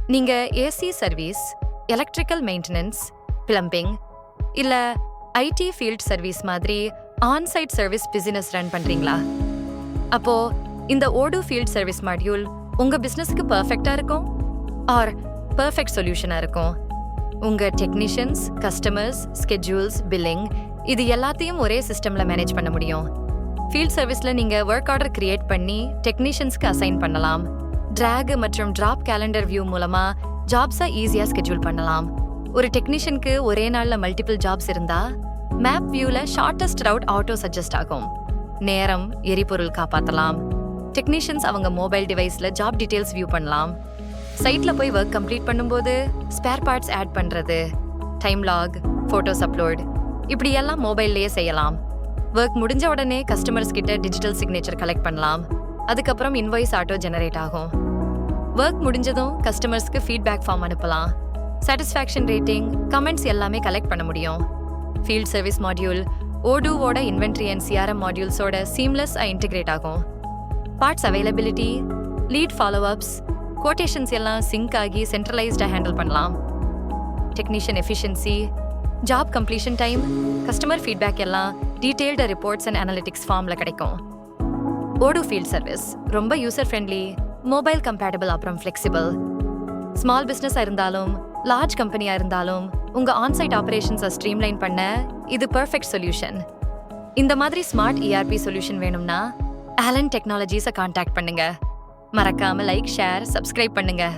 நீங்க AC service, electrical maintenance, plumbing இல்ல IT field service மாதிரி ஆன்-சைட் சர்வீஸ் பிசினஸ் ரன் பண்றீங்களா? அப்போ இந்த ஓடூ ஃபீல்ட் சர்வீஸ் மாடியூல் உங்க பிசினஸ்க்கு பெர்ஃபெக்ட்டா இருக்கும் ஆர் பெர்ஃபெக்ட் சொல்யூஷனா இருக்கும். உங்க டெக்னீஷியன்ஸ், கஸ்டமர்ஸ், ஸ்கெட்யூல்ஸ், பில்லிங் இது எல்லாத்தையும் ஒரே சிஸ்டம்ல மேனேஜ் பண்ண முடியும். ஃபீல்ட் சர்வீஸ்ல நீங்க ஒர்க் ஆர்டர் கிரியேட் பண்ணி டெக்னீஷியன்ஸ்க்கு அசைன் பண்ணலாம். டிராக் மற்றும் டிராப் கேலண்டர் வியூ மூலமா ஜாப்ஸை ஈஸியா ஸ்கெட்யூல் பண்ணலாம். ஒரு டெக்னீஷியனுக்கு ஒரே நாள்ல மல்டிபிள் ஜாப்ஸ் இருந்தா மேப் வியூல ஷார்ட்டஸ்ட் ரவுட் ஆட்டோ சஜஸ்ட் ஆகும். நேரம், எரிபொருள் காப்பாத்தலாம். டெக்னீஷியன்ஸ் அவங்க மொபைல் டிவைஸ்ல ஜாப் டீடைல்ஸ் வியூ பண்ணலாம். சைட்ல போய் ஒர்க் கம்ப்ளீட் பண்ணும்போது ஸ்பேர் பார்ட்ஸ் ஆட் பண்றது, டைம் லாக், போட்டோஸ் அப்லோட் இப்படி எல்லாம் மொபைல்லையே செய்யலாம். ஒர்க் முடிஞ்ச உடனே கஸ்டமர்ஸ் கிட்ட டிஜிட்டல் சிக்னேச்சர் கலெக்ட் பண்ணலாம். அதுக்கப்புறம் இன்வாய்ஸ் ஆட்டோ ஜெனரேட் ஆகும். ஒர்க் முடிஞ்சதும் கஸ்டமர்ஸ்க்கு ஃபீட்பேக் ஃபார்ம் அனுப்பலாம். சாட்டிஸ்ஃபேக்ஷன் ரேட்டிங், கமெண்ட்ஸ் எல்லாமே கலெக்ட் பண்ண முடியும். ஃபீல்ட் சர்வீஸ் மாடியூல் ஓடூவோட இன்வென்ட்ரி அண்ட் சிஆர்எம் மாடியூல்ஸோட சீம்லெஸ் இன்டிகிரேட் ஆகும். Parts availability, lead follow ups, quotations எல்லாம் சிங்க் ஆகி சென்ட்ரலைஸ்டாக ஹேண்டில் பண்ணலாம். Technician efficiency, job completion time, customer feedback எல்லாம் டீடைல்டு ரிப்போர்ட்ஸ் அண்ட் அனலிட்டிக்ஸ் ஃபார்மில் கிடைக்கும். ஓடூ ஃபீல்ட் சர்வீஸ் ரொம்ப யூசர் ஃப்ரெண்ட்லி, மொபைல் கம்பேட்டபிள், அப்புறம் ஃப்ளெக்சிபிள். ஸ்மால் பிஸ்னஸாக இருந்தாலும் லார்ஜ் கம்பெனியாக இருந்தாலும் உங்கள் ஆன்சைட் ஆப்ரேஷன்ஸை ஸ்ட்ரீம்லைன் பண்ண இது பெர்ஃபெக்ட் சொல்யூஷன். இந்த மாதிரி ஸ்மார்ட் ERP சொல்யூஷன் வேணும்னா ஆலன் டெக்னாலஜிஸை கான்டாக்ட் பண்ணுங்க. மறக்காம லைக், ஷேர், சப்ஸ்கிரைப் பண்ணுங்க.